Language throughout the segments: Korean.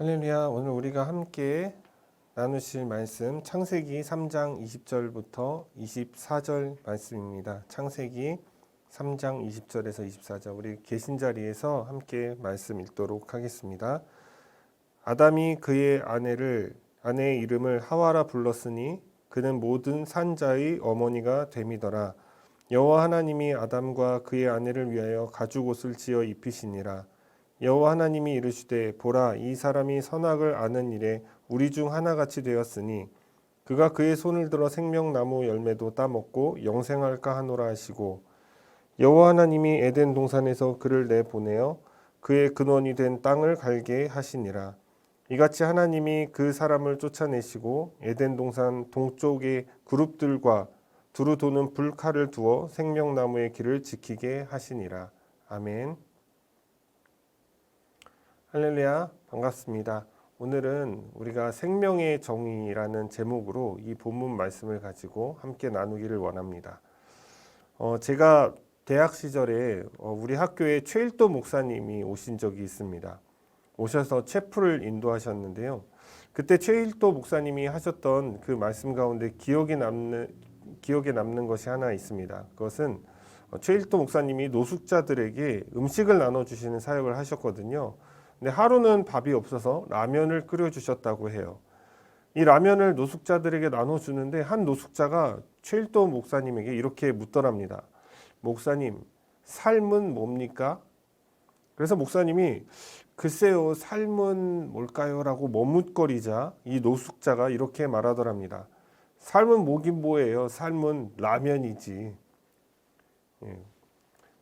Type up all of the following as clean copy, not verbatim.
할렐루야. 오늘 우리가 함께 나누실 말씀 창세기 3장 20절부터 24절 말씀입니다. 창세기 3장 20절에서 24절 우리 계신 자리에서 함께 말씀 읽도록 하겠습니다. 아담이 그의 아내의 이름을 하와라 불렀으니 그는 모든 산자의 어머니가 됨이더라. 여호와 하나님이 아담과 그의 아내를 위하여 가죽 옷을 지어 입히시니라. 여호와 하나님이 이르시되 보라 이 사람이 선악을 아는 일에 우리 중 하나같이 되었으니 그가 그의 손을 들어 생명나무 열매도 따먹고 영생할까 하노라 하시고 여호와 하나님이 에덴 동산에서 그를 내보내어 그의 근원이 된 땅을 갈게 하시니라. 이같이 하나님이 그 사람을 쫓아내시고 에덴 동산 동쪽의 그룹들과 두루 도는 불칼을 두어 생명나무의 길을 지키게 하시니라. 아멘. 할렐루야, 반갑습니다. 오늘은 우리가 생명의 정의라는 제목으로 이 본문 말씀을 가지고 함께 나누기를 원합니다. 제가 대학 시절에 우리 학교에 최일도 목사님이 오신 적이 있습니다. 오셔서 체프를 인도하셨는데요. 그때 최일도 목사님이 하셨던 그 말씀 가운데 기억에 남는 것이 하나 있습니다. 그것은 최일도 목사님이 노숙자들에게 음식을 나눠주시는 사역을 하셨거든요. 근데 하루는 밥이 없어서 라면을 끓여주셨다고 해요. 이 라면을 노숙자들에게 나눠주는데 한 노숙자가 최일도 목사님에게 이렇게 묻더랍니다. 목사님, 삶은 뭡니까? 그래서 목사님이 글쎄요, 삶은 뭘까요? 라고 머뭇거리자 이 노숙자가 이렇게 말하더랍니다. 삶은 뭐긴 뭐예요? 삶은 라면이지.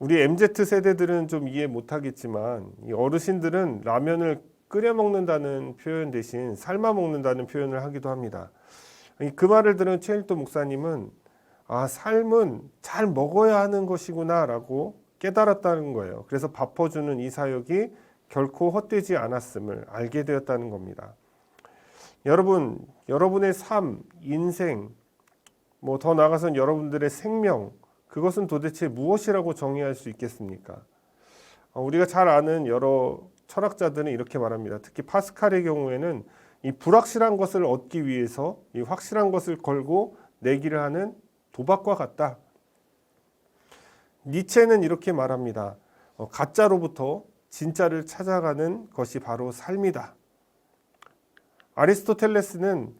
우리 MZ 세대들은 좀 이해 못하겠지만 이 어르신들은 라면을 끓여 먹는다는 표현 대신 삶아 먹는다는 표현을 하기도 합니다. 그 말을 들은 최일도 목사님은 삶은 잘 먹어야 하는 것이구나 라고 깨달았다는 거예요. 그래서 밥 퍼주는 이 사역이 결코 헛되지 않았음을 알게 되었다는 겁니다. 여러분, 여러분의 삶, 인생, 더 나아가서는 여러분들의 생명, 그것은 도대체 무엇이라고 정의할 수 있겠습니까? 우리가 잘 아는 여러 철학자들은 이렇게 말합니다. 특히 파스칼의 경우에는 이 불확실한 것을 얻기 위해서 이 확실한 것을 걸고 내기를 하는 도박과 같다. 니체는 이렇게 말합니다. 가짜로부터 진짜를 찾아가는 것이 바로 삶이다. 아리스토텔레스는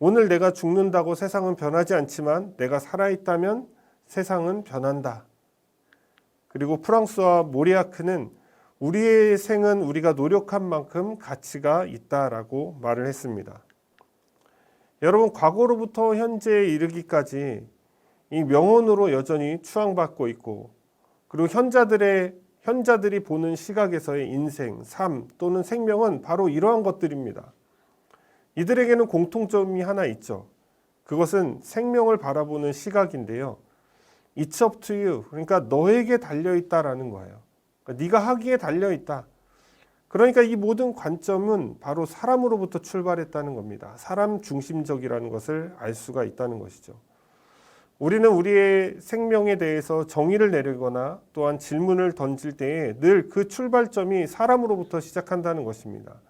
오늘 내가 죽는다고 세상은 변하지 않지만 내가 살아있다면 세상은 변한다. 그리고 프랑스와 모리아크는 우리의 생은 우리가 노력한 만큼 가치가 있다라고 말을 했습니다. 여러분, 과거로부터 현재에 이르기까지 이 명언으로 여전히 추앙받고 있고, 그리고 현자들이 보는 시각에서의 인생, 삶 또는 생명은 바로 이러한 것들입니다. 이들에게는 공통점이 하나 있죠. 그것은 생명을 바라보는 시각인데요. It's up to you. 그러니까 너에게 달려있다라는 거예요. 그러니까 네가 하기에 달려있다. 그러니까 이 모든 관점은 바로 사람으로부터 출발했다는 겁니다. 사람 중심적이라는 것을 알 수가 있다는 것이죠. 우리는 우리의 생명에 대해서 정의를 내리거나 또한 질문을 던질 때에 늘 그 출발점이 사람으로부터 시작한다는 것입니다.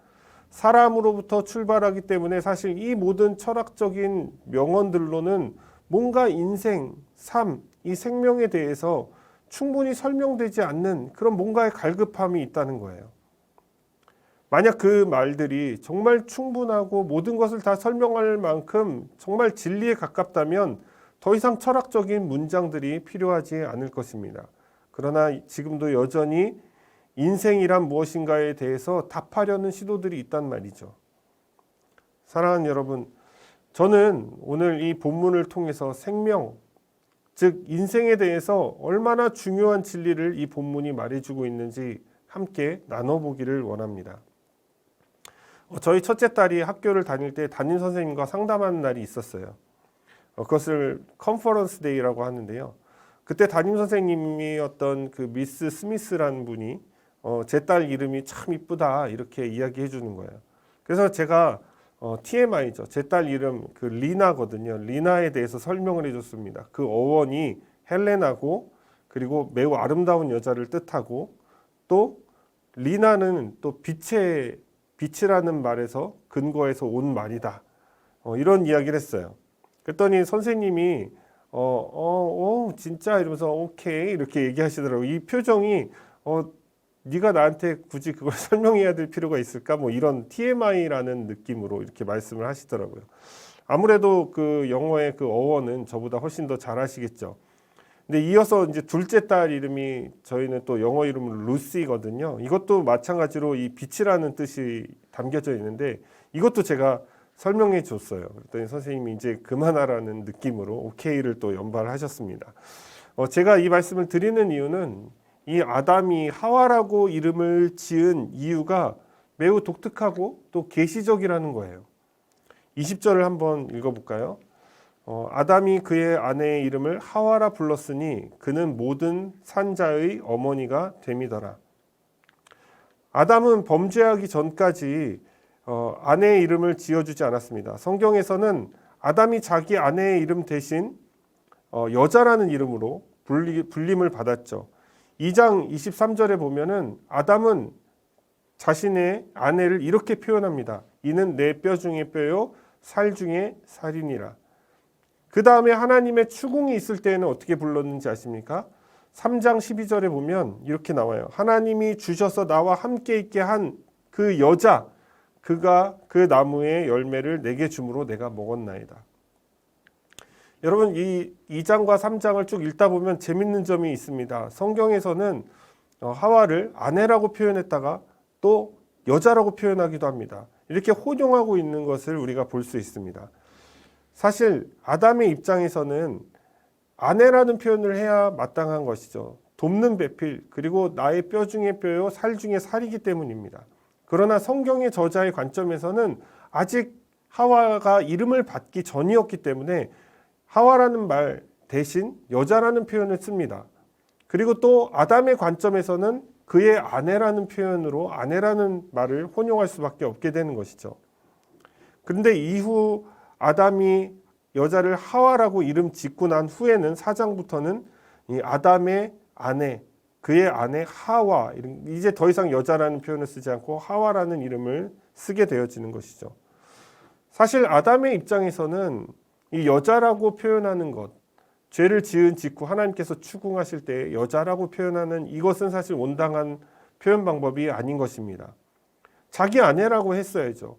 사람으로부터 출발하기 때문에 사실 이 모든 철학적인 명언들로는 뭔가 인생, 삶, 이 생명에 대해서 충분히 설명되지 않는 그런 뭔가의 갈급함이 있다는 거예요. 만약 그 말들이 정말 충분하고 모든 것을 다 설명할 만큼 정말 진리에 가깝다면 더 이상 철학적인 문장들이 필요하지 않을 것입니다. 그러나 지금도 여전히 인생이란 무엇인가에 대해서 답하려는 시도들이 있단 말이죠. 사랑하는 여러분, 저는 오늘 이 본문을 통해서 생명, 즉 인생에 대해서 얼마나 중요한 진리를 이 본문이 말해주고 있는지 함께 나눠보기를 원합니다. 저희 첫째 딸이 학교를 다닐 때 담임 선생님과 상담하는 날이 있었어요. 그것을 컨퍼런스 데이라고 하는데요. 그때 담임 선생님이었던 그 미스 스미스라는 분이 제 딸 이름이 참 이쁘다 이렇게 이야기해 주는 거예요. 그래서 제가 TMI죠. 제 딸 이름 그 리나거든요. 리나에 대해서 설명을 해줬습니다. 그 어원이 헬레나고 그리고 매우 아름다운 여자를 뜻하고 또 리나는 또 빛의 빛이라는 말에서 근거에서 온 말이다. 이런 이야기를 했어요. 그랬더니 선생님이 진짜 이러면서 오케이 이렇게 얘기하시더라고요. 이 표정이 네가 나한테 굳이 그걸 설명해야 될 필요가 있을까? 뭐 이런 TMI라는 느낌으로 이렇게 말씀을 하시더라고요. 아무래도 그 영어의 그 어원은 저보다 훨씬 더 잘 하시겠죠. 근데 이어서 이제 둘째 딸 이름이 저희는 또 영어 이름은 루시거든요. 이것도 마찬가지로 이 빛이라는 뜻이 담겨져 있는데 이것도 제가 설명해 줬어요. 그랬더니 선생님이 이제 그만하라는 느낌으로 오케이를 또 연발하셨습니다. 제가 이 말씀을 드리는 이유는 이 아담이 하와라고 이름을 지은 이유가 매우 독특하고 또 계시적이라는 거예요. 20절을 한번 읽어볼까요? 아담이 그의 아내의 이름을 하와라 불렀으니 그는 모든 산자의 어머니가 됨이더라. 아담은 범죄하기 전까지 아내의 이름을 지어주지 않았습니다. 성경에서는 아담이 자기 아내의 이름 대신 여자라는 이름으로 불림을 받았죠. 2장 23절에 보면은 아담은 자신의 아내를 이렇게 표현합니다. 이는 내 뼈 중에 뼈요 살 중에 살이니라. 그 다음에 하나님의 추궁이 있을 때에는 어떻게 불렀는지 아십니까? 3장 12절에 보면 이렇게 나와요. 하나님이 주셔서 나와 함께 있게 한 그 여자, 그가 그 나무의 열매를 내게 주므로 내가 먹었나이다. 여러분 이 2장과 3장을 쭉 읽다 보면 재밌는 점이 있습니다. 성경에서는 하와를 아내라고 표현했다가 또 여자라고 표현하기도 합니다. 이렇게 혼용하고 있는 것을 우리가 볼 수 있습니다. 사실 아담의 입장에서는 아내라는 표현을 해야 마땅한 것이죠. 돕는 배필, 그리고 나의 뼈 중에 뼈요 살 중에 살이기 때문입니다. 그러나 성경의 저자의 관점에서는 아직 하와가 이름을 받기 전이었기 때문에 하와라는 말 대신 여자라는 표현을 씁니다. 그리고 또 아담의 관점에서는 그의 아내라는 표현으로 아내라는 말을 혼용할 수밖에 없게 되는 것이죠. 그런데 이후 아담이 여자를 하와라고 이름 짓고 난 후에는 4장부터는 이 아담의 아내, 그의 아내 하와, 이제 더 이상 여자라는 표현을 쓰지 않고 하와라는 이름을 쓰게 되어지는 것이죠. 사실 아담의 입장에서는 이 여자라고 표현하는 것, 죄를 지은 직후 하나님께서 추궁하실 때 여자라고 표현하는 이것은 사실 온당한 표현 방법이 아닌 것입니다. 자기 아내라고 했어야죠.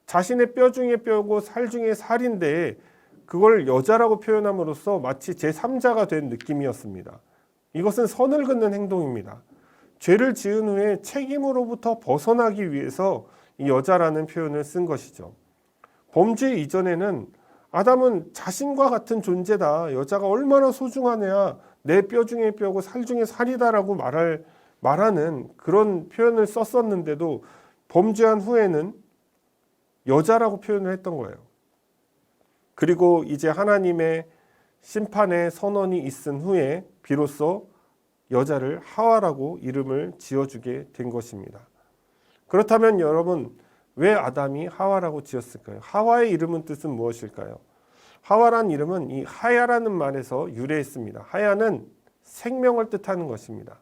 자신의 뼈 중에 뼈고 살 중에 살인데 그걸 여자라고 표현함으로써 마치 제3자가 된 느낌이었습니다. 이것은 선을 긋는 행동입니다. 죄를 지은 후에 책임으로부터 벗어나기 위해서 이 여자라는 표현을 쓴 것이죠. 범죄 이전에는 아담은 자신과 같은 존재다. 여자가 얼마나 소중하냐. 내 뼈 중에 뼈고 살 중에 살이다라고 말하는 그런 표현을 썼었는데도 범죄한 후에는 여자라고 표현을 했던 거예요. 그리고 이제 하나님의 심판의 선언이 있은 후에 비로소 여자를 하와라고 이름을 지어주게 된 것입니다. 그렇다면 여러분, 왜 아담이 하와라고 지었을까요? 하와의 이름은 뜻은 무엇일까요? 하와란 이름은 이 하야라는 말에서 유래했습니다. 하야는 생명을 뜻하는 것입니다.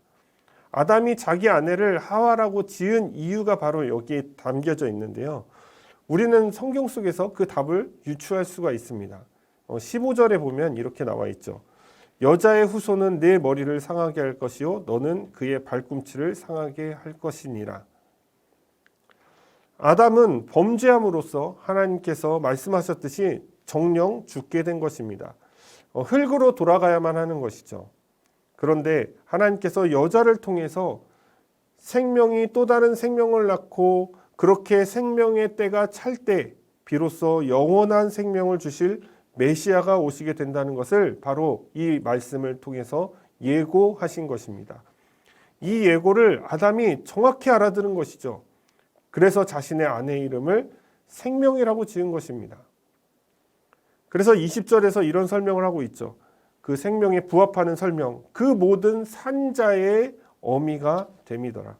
아담이 자기 아내를 하와라고 지은 이유가 바로 여기에 담겨져 있는데요. 우리는 성경 속에서 그 답을 유추할 수가 있습니다. 15절에 보면 이렇게 나와 있죠. 여자의 후손은 내 머리를 상하게 할 것이요 너는 그의 발꿈치를 상하게 할 것이니라. 아담은 범죄함으로써 하나님께서 말씀하셨듯이 정령 죽게 된 것입니다. 흙으로 돌아가야만 하는 것이죠. 그런데 하나님께서 여자를 통해서 생명이 또 다른 생명을 낳고 그렇게 생명의 때가 찰 때 비로소 영원한 생명을 주실 메시아가 오시게 된다는 것을 바로 이 말씀을 통해서 예고하신 것입니다. 이 예고를 아담이 정확히 알아들은 것이죠. 그래서 자신의 아내의 이름을 생명이라고 지은 것입니다. 그래서 20절에서 이런 설명을 하고 있죠. 그 생명에 부합하는 설명, 그 모든 산자의 어미가 됨이더라.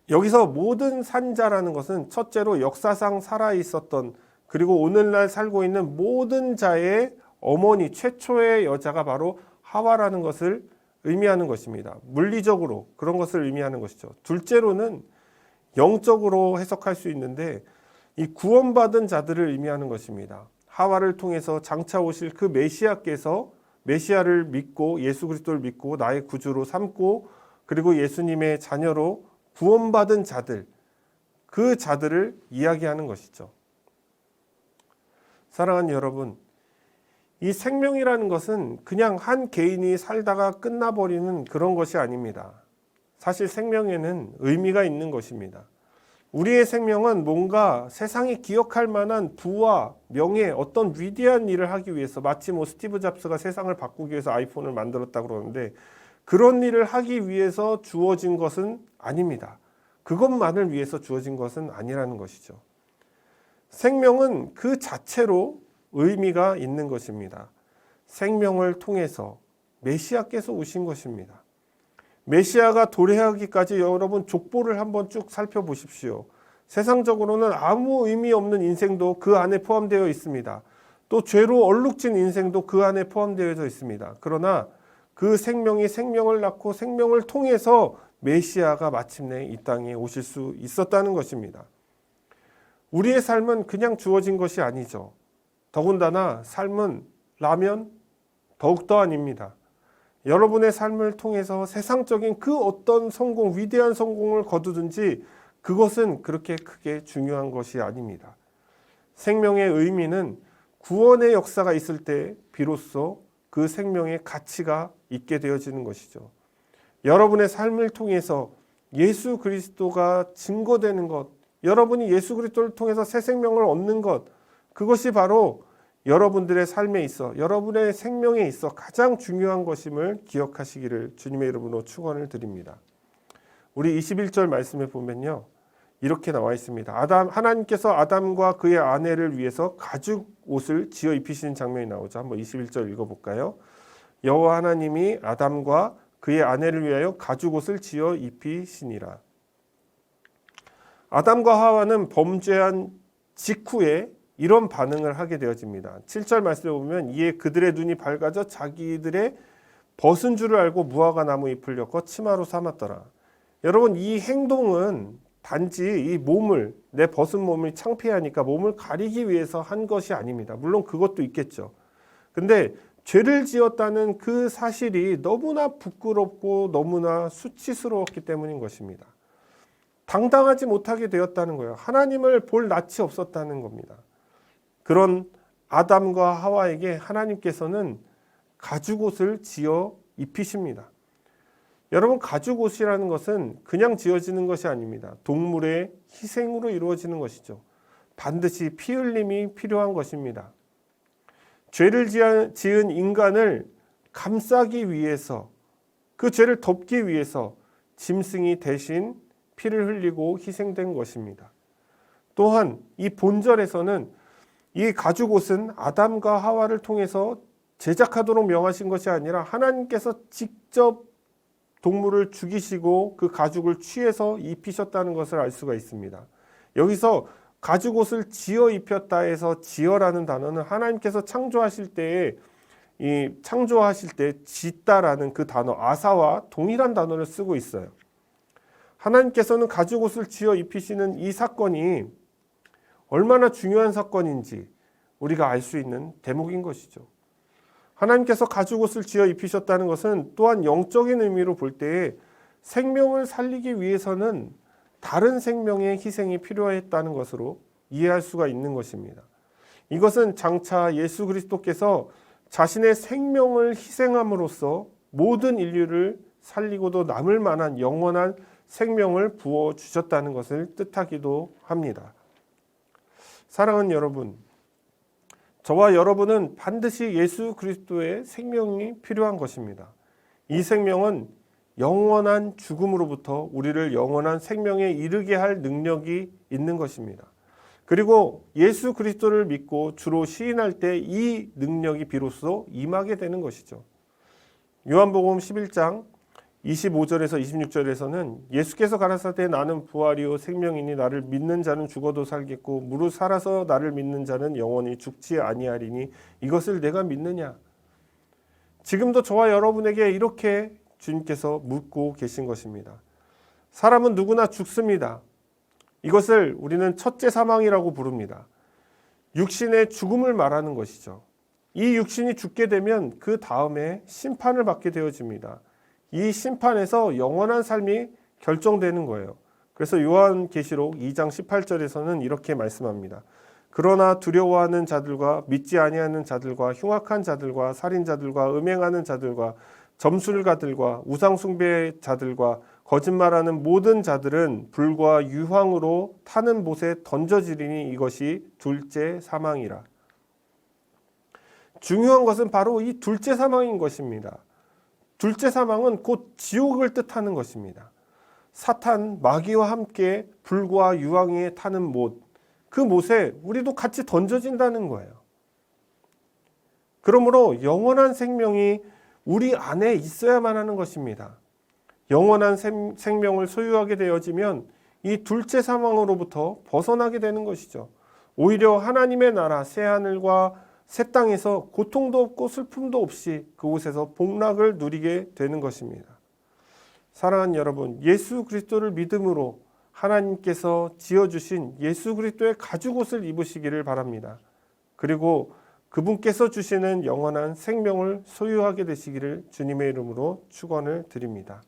여기서 모든 산자라는 것은 첫째로 역사상 살아있었던 그리고 오늘날 살고 있는 모든 자의 어머니, 최초의 여자가 바로 하와라는 것을 의미하는 것입니다. 물리적으로 그런 것을 의미하는 것이죠. 둘째로는 영적으로 해석할 수 있는데 이 구원받은 자들을 의미하는 것입니다. 하와를 통해서 장차 오실 그 메시아께서 메시아를 믿고 예수 그리스도를 믿고 나의 구주로 삼고 그리고 예수님의 자녀로 구원받은 자들, 그 자들을 이야기하는 것이죠. 사랑하는 여러분, 이 생명이라는 것은 그냥 한 개인이 살다가 끝나버리는 그런 것이 아닙니다. 사실 생명에는 의미가 있는 것입니다. 우리의 생명은 뭔가 세상이 기억할 만한 부와 명예, 어떤 위대한 일을 하기 위해서, 마치 스티브 잡스가 세상을 바꾸기 위해서 아이폰을 만들었다고 그러는데 그런 일을 하기 위해서 주어진 것은 아닙니다. 그것만을 위해서 주어진 것은 아니라는 것이죠. 생명은 그 자체로 의미가 있는 것입니다. 생명을 통해서 메시아께서 오신 것입니다. 메시아가 도래하기까지 여러분 족보를 한번 쭉 살펴보십시오. 세상적으로는 아무 의미 없는 인생도 그 안에 포함되어 있습니다. 또 죄로 얼룩진 인생도 그 안에 포함되어 있습니다. 그러나 그 생명이 생명을 낳고 생명을 통해서 메시아가 마침내 이 땅에 오실 수 있었다는 것입니다. 우리의 삶은 그냥 주어진 것이 아니죠. 더군다나 삶은 라면 더욱더 아닙니다. 여러분의 삶을 통해서 세상적인 그 어떤 성공, 위대한 성공을 거두든지 그것은 그렇게 크게 중요한 것이 아닙니다. 생명의 의미는 구원의 역사가 있을 때 비로소 그 생명의 가치가 있게 되어지는 것이죠. 여러분의 삶을 통해서 예수 그리스도가 증거되는 것, 여러분이 예수 그리스도를 통해서 새 생명을 얻는 것, 그것이 바로 여러분들의 삶에 있어, 여러분의 생명에 있어 가장 중요한 것임을 기억하시기를 주님의 이름으로 축원을 드립니다. 우리 21절 말씀에 보면요, 이렇게 나와 있습니다. 하나님께서 아담과 그의 아내를 위해서 가죽 옷을 지어 입히시는 장면이 나오죠. 한번 21절 읽어볼까요? 여호와 하나님이 아담과 그의 아내를 위하여 가죽 옷을 지어 입히시니라. 아담과 하와는 범죄한 직후에 이런 반응을 하게 되어집니다. 7절 말씀에 보면 이에 그들의 눈이 밝아져 자기들의 벗은 줄을 알고 무화과 나무 잎을 엮어 치마로 삼았더라. 여러분, 이 행동은 단지 이 몸을, 내 벗은 몸이 창피하니까 몸을 가리기 위해서 한 것이 아닙니다. 물론 그것도 있겠죠. 근데 죄를 지었다는 그 사실이 너무나 부끄럽고 너무나 수치스러웠기 때문인 것입니다. 당당하지 못하게 되었다는 거예요. 하나님을 볼 낯이 없었다는 겁니다. 그런 아담과 하와에게 하나님께서는 가죽옷을 지어 입히십니다. 여러분, 가죽옷이라는 것은 그냥 지어지는 것이 아닙니다. 동물의 희생으로 이루어지는 것이죠. 반드시 피 흘림이 필요한 것입니다. 죄를 지은 인간을 감싸기 위해서, 그 죄를 덮기 위해서 짐승이 대신 피를 흘리고 희생된 것입니다. 또한 이 본절에서는 이 가죽옷은 아담과 하와를 통해서 제작하도록 명하신 것이 아니라 하나님께서 직접 동물을 죽이시고 그 가죽을 취해서 입히셨다는 것을 알 수가 있습니다. 여기서 가죽옷을 지어 입혔다 해서 지어라는 단어는 하나님께서 창조하실 때 짓다라는 그 단어 아사와 동일한 단어를 쓰고 있어요. 하나님께서는 가죽옷을 지어 입히시는 이 사건이 얼마나 중요한 사건인지 우리가 알 수 있는 대목인 것이죠. 하나님께서 가죽옷을 지어 입히셨다는 것은 또한 영적인 의미로 볼 때에 생명을 살리기 위해서는 다른 생명의 희생이 필요했다는 것으로 이해할 수가 있는 것입니다. 이것은 장차 예수 그리스도께서 자신의 생명을 희생함으로써 모든 인류를 살리고도 남을 만한 영원한 생명을 부어주셨다는 것을 뜻하기도 합니다. 사랑하는 여러분, 저와 여러분은 반드시 예수 그리스도의 생명이 필요한 것입니다. 이 생명은 영원한 죽음으로부터 우리를 영원한 생명에 이르게 할 능력이 있는 것입니다. 그리고 예수 그리스도를 믿고 주로 시인할 때 이 능력이 비로소 임하게 되는 것이죠. 요한복음 11장 25절에서 26절에서는 예수께서 가라사대 나는 부활이요 생명이니 나를 믿는 자는 죽어도 살겠고 무릇 살아서 나를 믿는 자는 영원히 죽지 아니하리니 이것을 내가 믿느냐. 지금도 저와 여러분에게 이렇게 주님께서 묻고 계신 것입니다. 사람은 누구나 죽습니다. 이것을 우리는 첫째 사망이라고 부릅니다. 육신의 죽음을 말하는 것이죠. 이 육신이 죽게 되면 그 다음에 심판을 받게 되어집니다. 이 심판에서 영원한 삶이 결정되는 거예요. 그래서 요한계시록 2장 18절에서는 이렇게 말씀합니다. 그러나 두려워하는 자들과 믿지 아니하는 자들과 흉악한 자들과 살인자들과 음행하는 자들과 점술가들과 우상숭배 자들과 거짓말하는 모든 자들은 불과 유황으로 타는 못에 던져지리니 이것이 둘째 사망이라. 중요한 것은 바로 이 둘째 사망인 것입니다. 둘째 사망은 곧 지옥을 뜻하는 것입니다. 사탄, 마귀와 함께 불과 유황에 타는 못, 그 못에 우리도 같이 던져진다는 거예요. 그러므로 영원한 생명이 우리 안에 있어야만 하는 것입니다. 영원한 생명을 소유하게 되어지면 이 둘째 사망으로부터 벗어나게 되는 것이죠. 오히려 하나님의 나라 새하늘과 새 땅에서 고통도 없고 슬픔도 없이 그곳에서 복락을 누리게 되는 것입니다. 사랑하는 여러분, 예수 그리스도를 믿음으로 하나님께서 지어주신 예수 그리스도의 가죽옷을 입으시기를 바랍니다. 그리고 그분께서 주시는 영원한 생명을 소유하게 되시기를 주님의 이름으로 축원을 드립니다.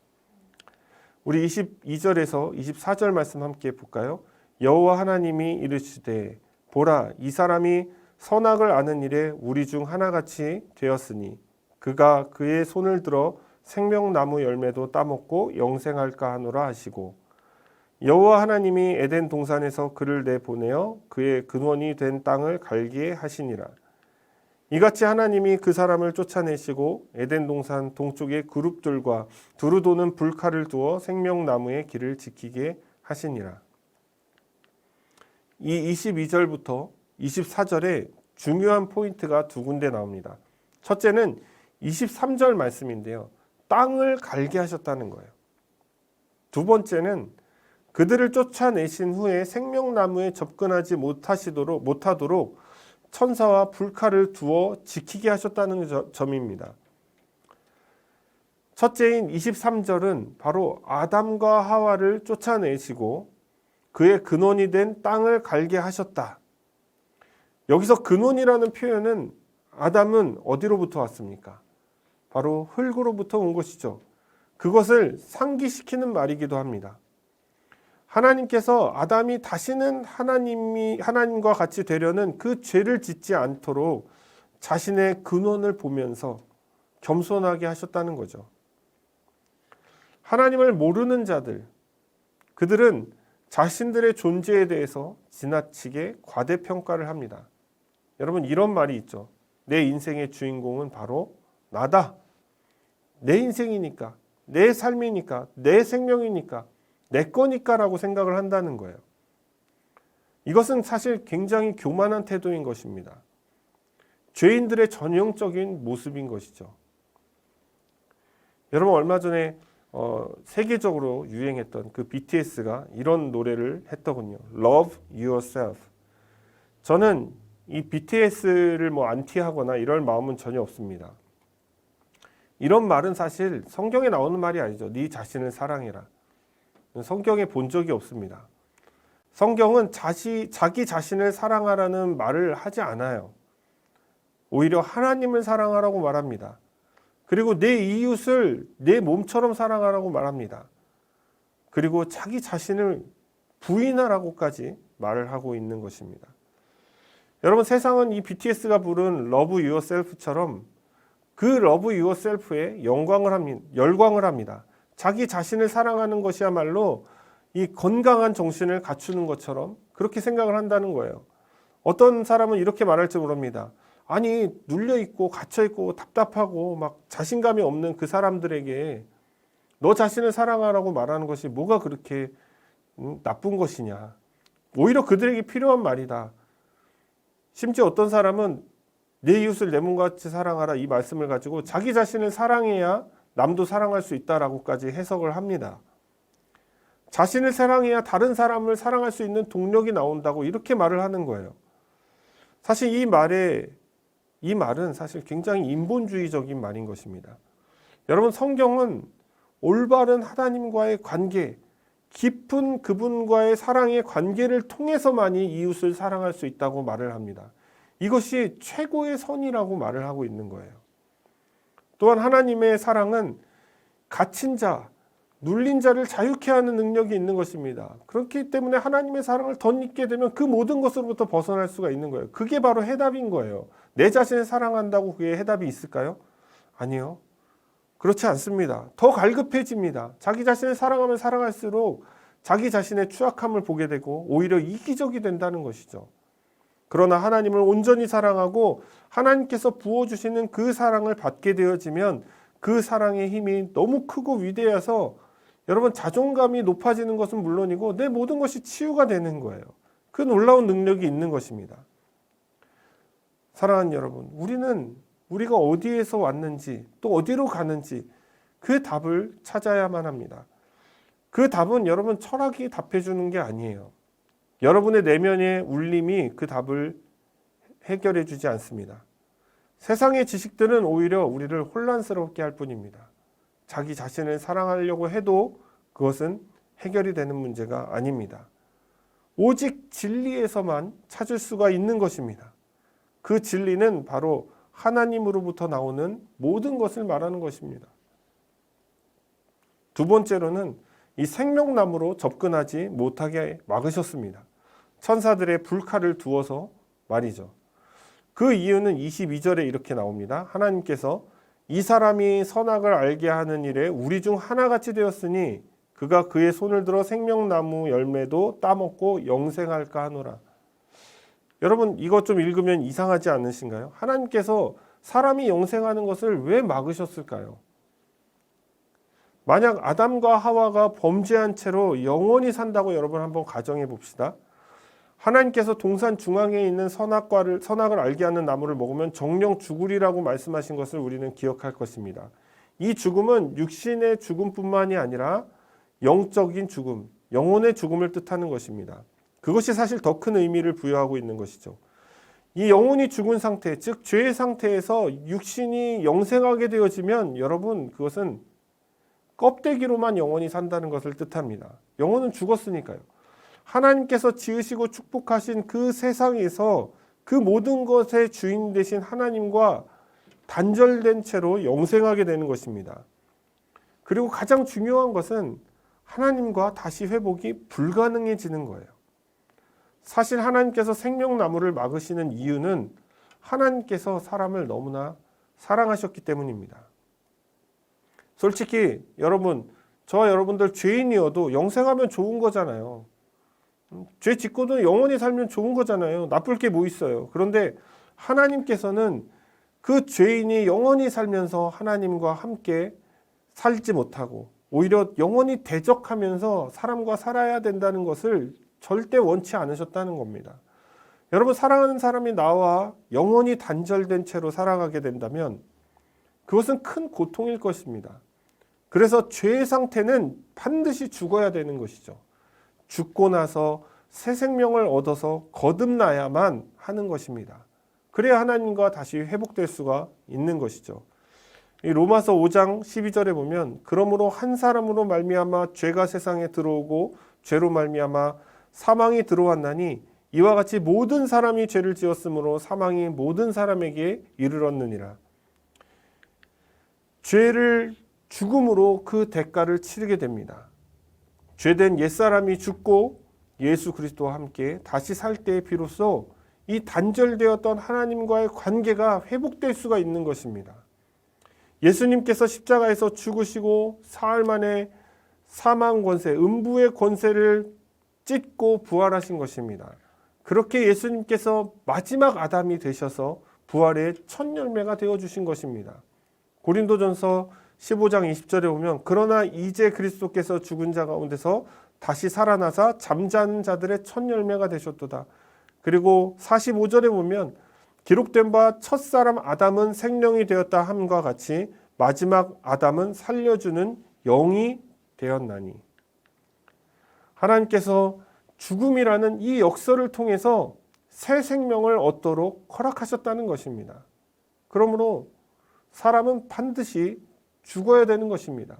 우리 22절에서 24절 말씀 함께 볼까요? 여호와 하나님이 이르시되 보라 이 사람이 선악을 아는 일에 우리 중 하나같이 되었으니 그가 그의 손을 들어 생명나무 열매도 따먹고 영생할까 하노라 하시고 여호와 하나님이 에덴 동산에서 그를 내보내어 그의 근원이 된 땅을 갈게 하시니라. 이같이 하나님이 그 사람을 쫓아내시고 에덴 동산 동쪽의 그룹들과 두루 도는 불칼을 두어 생명나무의 길을 지키게 하시니라. 이 22절부터 24절에 중요한 포인트가 두 군데 나옵니다. 첫째는 23절 말씀인데요. 땅을 갈게 하셨다는 거예요. 두 번째는 그들을 쫓아내신 후에 생명나무에 접근하지 못하도록 천사와 불칼을 두어 지키게 하셨다는 점입니다. 첫째인 23절은 바로 아담과 하와를 쫓아내시고 그의 근원이 된 땅을 갈게 하셨다. 여기서 근원이라는 표현은 아담은 어디로부터 왔습니까? 바로 흙으로부터 온 것이죠. 그것을 상기시키는 말이기도 합니다. 하나님께서 아담이 다시는 하나님과 같이 되려는 그 죄를 짓지 않도록 자신의 근원을 보면서 겸손하게 하셨다는 거죠. 하나님을 모르는 자들, 그들은 자신들의 존재에 대해서 지나치게 과대평가를 합니다. 여러분 이런 말이 있죠. 내 인생의 주인공은 바로 나다. 내 인생이니까, 내 삶이니까, 내 생명이니까, 내 거니까라고 생각을 한다는 거예요. 이것은 사실 굉장히 교만한 태도인 것입니다. 죄인들의 전형적인 모습인 것이죠. 여러분 얼마 전에 세계적으로 유행했던 그 BTS가 이런 노래를 했더군요. Love Yourself. 저는 이 BTS를 안티하거나 이럴 마음은 전혀 없습니다. 이런 말은 사실 성경에 나오는 말이 아니죠. 네 자신을 사랑해라. 성경에 본 적이 없습니다. 성경은 자기 자신을 사랑하라는 말을 하지 않아요. 오히려 하나님을 사랑하라고 말합니다. 그리고 내 이웃을 내 몸처럼 사랑하라고 말합니다. 그리고 자기 자신을 부인하라고까지 말을 하고 있는 것입니다. 여러분 세상은 이 BTS가 부른 Love Yourself처럼 그 Love Yourself에 열광을 합니다. 자기 자신을 사랑하는 것이야말로 이 건강한 정신을 갖추는 것처럼 그렇게 생각을 한다는 거예요. 어떤 사람은 이렇게 말할지 모릅니다. 아니 눌려있고 갇혀있고 답답하고 막 자신감이 없는 그 사람들에게 너 자신을 사랑하라고 말하는 것이 뭐가 그렇게 나쁜 것이냐. 오히려 그들에게 필요한 말이다. 심지어 어떤 사람은 내 이웃을 내 몸같이 사랑하라 이 말씀을 가지고 자기 자신을 사랑해야 남도 사랑할 수 있다라고까지 해석을 합니다. 자신을 사랑해야 다른 사람을 사랑할 수 있는 동력이 나온다고 이렇게 말을 하는 거예요. 사실 이 말은 사실 굉장히 인본주의적인 말인 것입니다. 여러분 성경은 올바른 하나님과의 관계, 깊은 그분과의 사랑의 관계를 통해서만이 이웃을 사랑할 수 있다고 말을 합니다. 이것이 최고의 선이라고 말을 하고 있는 거예요. 또한 하나님의 사랑은 갇힌 자, 눌린 자를 자유케 하는 능력이 있는 것입니다. 그렇기 때문에 하나님의 사랑을 덧입게 되면 그 모든 것으로부터 벗어날 수가 있는 거예요. 그게 바로 해답인 거예요. 내 자신을 사랑한다고 그게 해답이 있을까요? 아니요. 그렇지 않습니다. 더 갈급해집니다. 자기 자신을 사랑하면 사랑할수록 자기 자신의 추악함을 보게 되고 오히려 이기적이 된다는 것이죠. 그러나 하나님을 온전히 사랑하고 하나님께서 부어주시는 그 사랑을 받게 되어지면 그 사랑의 힘이 너무 크고 위대해서 여러분 자존감이 높아지는 것은 물론이고 내 모든 것이 치유가 되는 거예요. 그 놀라운 능력이 있는 것입니다. 사랑하는 여러분, 우리가 어디에서 왔는지 또 어디로 가는지 그 답을 찾아야만 합니다. 그 답은 여러분 철학이 답해주는 게 아니에요. 여러분의 내면의 울림이 그 답을 해결해 주지 않습니다. 세상의 지식들은 오히려 우리를 혼란스럽게 할 뿐입니다. 자기 자신을 사랑하려고 해도 그것은 해결이 되는 문제가 아닙니다. 오직 진리에서만 찾을 수가 있는 것입니다. 그 진리는 바로 하나님으로부터 나오는 모든 것을 말하는 것입니다. 두 번째로는 이 생명나무로 접근하지 못하게 막으셨습니다. 천사들의 불칼을 두어서 말이죠. 그 이유는 22절에 이렇게 나옵니다. 하나님께서 이 사람이 선악을 알게 하는 일에 우리 중 하나같이 되었으니 그가 그의 손을 들어 생명나무 열매도 따먹고 영생할까 하노라. 여러분 이것 좀 읽으면 이상하지 않으신가요? 하나님께서 사람이 영생하는 것을 왜 막으셨을까요? 만약 아담과 하와가 범죄한 채로 영원히 산다고 여러분 한번 가정해 봅시다. 하나님께서 동산 중앙에 있는 선악을 알게 하는 나무를 먹으면 정령 죽으리라고 말씀하신 것을 우리는 기억할 것입니다. 이 죽음은 육신의 죽음뿐만이 아니라 영적인 죽음, 영혼의 죽음을 뜻하는 것입니다. 그것이 사실 더 큰 의미를 부여하고 있는 것이죠. 이 영혼이 죽은 상태, 즉 죄의 상태에서 육신이 영생하게 되어지면 여러분 그것은 껍데기로만 영원히 산다는 것을 뜻합니다. 영혼은 죽었으니까요. 하나님께서 지으시고 축복하신 그 세상에서 그 모든 것의 주인 되신 하나님과 단절된 채로 영생하게 되는 것입니다. 그리고 가장 중요한 것은 하나님과 다시 회복이 불가능해지는 거예요. 사실 하나님께서 생명나무를 막으시는 이유는 하나님께서 사람을 너무나 사랑하셨기 때문입니다. 솔직히 여러분, 저와 여러분들 죄인이어도 영생하면 좋은 거잖아요. 죄 짓고도 영원히 살면 좋은 거잖아요. 나쁠 게 뭐 있어요. 그런데 하나님께서는 그 죄인이 영원히 살면서 하나님과 함께 살지 못하고 오히려 영원히 대적하면서 사람과 살아야 된다는 것을 절대 원치 않으셨다는 겁니다. 여러분 사랑하는 사람이 나와 영원히 단절된 채로 살아가게 된다면 그것은 큰 고통일 것입니다. 그래서 죄의 상태는 반드시 죽어야 되는 것이죠. 죽고 나서 새 생명을 얻어서 거듭나야만 하는 것입니다. 그래야 하나님과 다시 회복될 수가 있는 것이죠. 이 로마서 5장 12절에 보면 그러므로 한 사람으로 말미암아 죄가 세상에 들어오고 죄로 말미암아 사망이 들어왔나니 이와 같이 모든 사람이 죄를 지었으므로 사망이 모든 사람에게 이르렀느니라. 죄를 죽음으로 그 대가를 치르게 됩니다. 죄된 옛사람이 죽고 예수 그리스도와 함께 다시 살 때에 비로소 이 단절되었던 하나님과의 관계가 회복될 수가 있는 것입니다. 예수님께서 십자가에서 죽으시고 사흘 만에 사망 권세, 음부의 권세를 찢고 부활하신 것입니다. 그렇게 예수님께서 마지막 아담이 되셔서 부활의 첫 열매가 되어주신 것입니다. 고린도전서 15장 20절에 보면 그러나 이제 그리스도께서 죽은 자 가운데서 다시 살아나사 잠자는 자들의 첫 열매가 되셨도다. 그리고 45절에 보면 기록된 바 첫사람 아담은 생명이 되었다 함과 같이 마지막 아담은 살려주는 영이 되었나니. 하나님께서 죽음이라는 이 역설을 통해서 새 생명을 얻도록 허락하셨다는 것입니다. 그러므로 사람은 반드시 죽어야 되는 것입니다.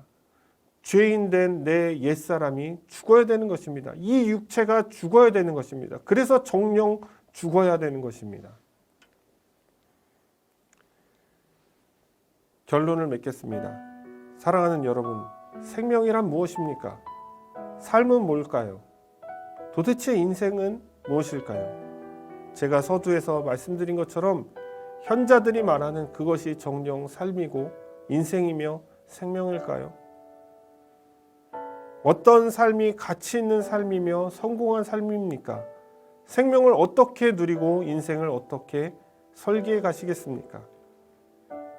죄인된 내 옛사람이 죽어야 되는 것입니다. 이 육체가 죽어야 되는 것입니다. 그래서 정령 죽어야 되는 것입니다. 결론을 맺겠습니다. 사랑하는 여러분, 생명이란 무엇입니까? 삶은 뭘까요? 도대체 인생은 무엇일까요? 제가 서두에서 말씀드린 것처럼 현자들이 말하는 그것이 정령 삶이고 인생이며 생명일까요? 어떤 삶이 가치 있는 삶이며 성공한 삶입니까? 생명을 어떻게 누리고 인생을 어떻게 설계해 가시겠습니까?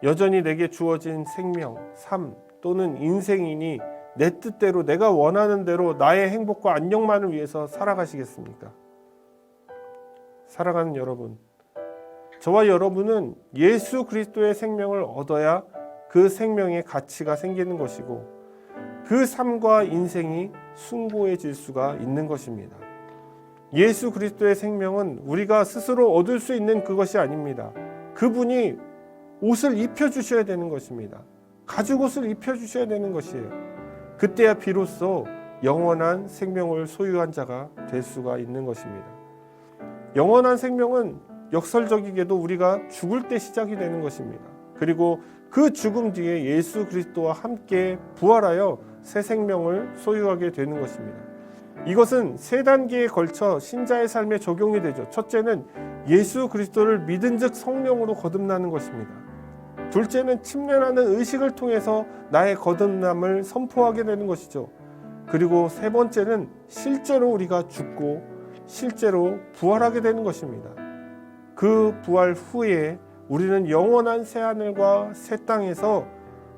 여전히 내게 주어진 생명, 삶 또는 인생이니 내 뜻대로 내가 원하는 대로 나의 행복과 안녕만을 위해서 살아가시겠습니까? 사랑하는 여러분, 저와 여러분은 예수 그리스도의 생명을 얻어야 그 생명의 가치가 생기는 것이고 그 삶과 인생이 숭고해질 수가 있는 것입니다. 예수 그리스도의 생명은 우리가 스스로 얻을 수 있는 그것이 아닙니다. 그분이 옷을 입혀주셔야 되는 것입니다. 가죽 옷을 입혀주셔야 되는 것이에요. 그때야 비로소 영원한 생명을 소유한 자가 될 수가 있는 것입니다. 영원한 생명은 역설적이게도 우리가 죽을 때 시작이 되는 것입니다. 그리고 그 죽음 뒤에 예수 그리스도와 함께 부활하여 새 생명을 소유하게 되는 것입니다. 이것은 세 단계에 걸쳐 신자의 삶에 적용이 되죠. 첫째는 예수 그리스도를 믿은 즉 성령으로 거듭나는 것입니다. 둘째는 침례라는 의식을 통해서 나의 거듭남을 선포하게 되는 것이죠. 그리고 세 번째는 실제로 우리가 죽고 실제로 부활하게 되는 것입니다. 그 부활 후에 우리는 영원한 새하늘과 새 땅에서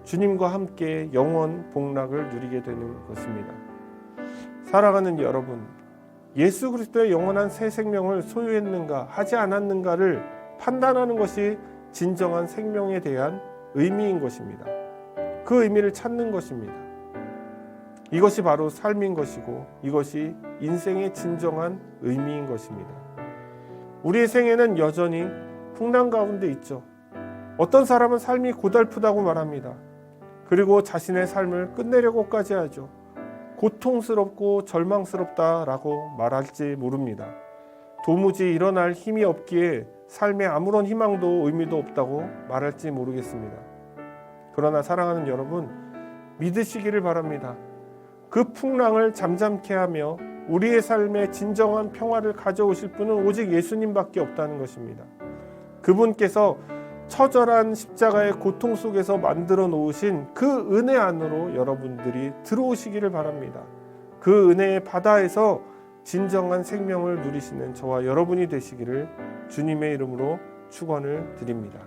주님과 함께 영원 복락을 누리게 되는 것입니다. 사랑하는 여러분, 예수 그리스도의 영원한 새 생명을 소유했는가 하지 않았는가를 판단하는 것이 진정한 생명에 대한 의미인 것입니다. 그 의미를 찾는 것입니다. 이것이 바로 삶인 것이고 이것이 인생의 진정한 의미인 것입니다. 우리의 생애는 여전히 풍랑 가운데 있죠. 어떤 사람은 삶이 고달프다고 말합니다. 그리고 자신의 삶을 끝내려고까지 하죠. 고통스럽고 절망스럽다라고 말할지 모릅니다. 도무지 일어날 힘이 없기에 삶에 아무런 희망도 의미도 없다고 말할지 모르겠습니다. 그러나 사랑하는 여러분, 믿으시기를 바랍니다. 그 풍랑을 잠잠케 하며 우리의 삶에 진정한 평화를 가져오실 분은 오직 예수님밖에 없다는 것입니다. 그분께서 처절한 십자가의 고통 속에서 만들어 놓으신 그 은혜 안으로 여러분들이 들어오시기를 바랍니다. 그 은혜의 바다에서 진정한 생명을 누리시는 저와 여러분이 되시기를 주님의 이름으로 축원을 드립니다.